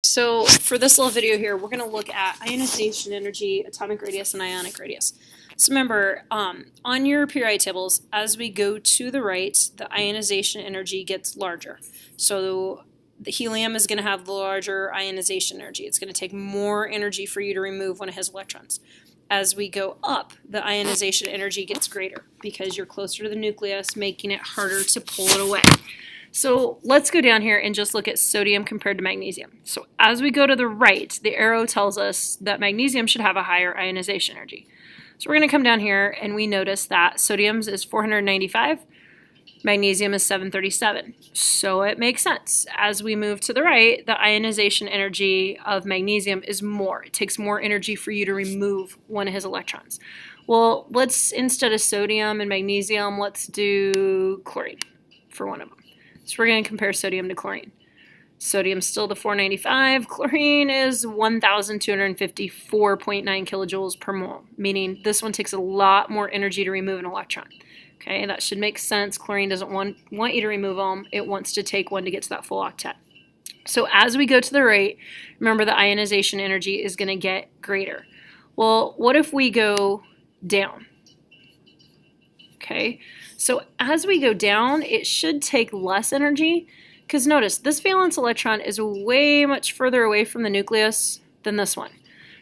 So for this little video here, we're going to look at ionization energy, atomic radius, and ionic radius. So remember, on your periodic tables, as we go to the right, the ionization energy gets larger. So the helium is going to have the larger ionization energy. It's going to take more energy for you to remove one of his electrons. As we go up, the ionization energy gets greater because you're closer to the nucleus, making it harder to pull it away. So let's go down here and just look at sodium compared to magnesium. So as we go to the right, the arrow tells us that magnesium should have a higher ionization energy. So we're going to come down here and we notice that sodium's is 495, magnesium is 737. So it makes sense. As we move to the right, the ionization energy of magnesium is more. It takes more energy for you to remove one of his electrons. Well, let's, instead of sodium and magnesium, let's do chlorine for one of them. So we're going to compare sodium to chlorine. Sodium's still the 495. Chlorine is 1,254.9 kilojoules per mole, meaning this one takes a lot more energy to remove an electron. Okay, that should make sense. Chlorine doesn't want you to remove them. It wants to take one to get to that full octet. So as we go to the right, remember the ionization energy is going to get greater. Well, what if we go down? Okay, so as we go down, it should take less energy because notice this valence electron is way much further away from the nucleus than this one.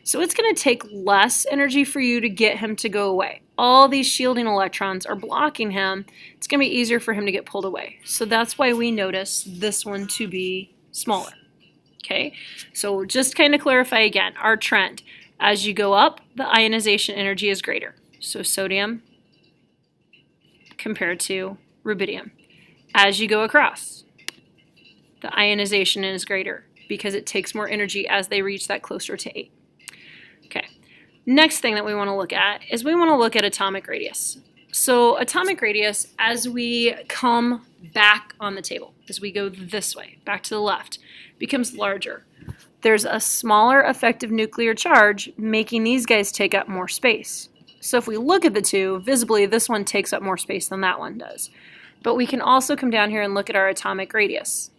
So it's going to take less energy for you to get him to go away. All these shielding electrons are blocking him. It's going to be easier for him to get pulled away. So that's why we notice this one to be smaller. Okay, so just kind of clarify again, our trend. As you go up, the ionization energy is greater. So sodium compared to rubidium. As you go across, the ionization is greater because it takes more energy as they reach that closer to 8. Okay, next thing that we want to look at is we want to look at atomic radius. So atomic radius, as we come back on the table, as we go this way, back to the left, becomes larger. There's a smaller effective nuclear charge, making these guys take up more space. So if we look at the two, visibly this one takes up more space than that one does. But we can also come down here and look at our atomic radius.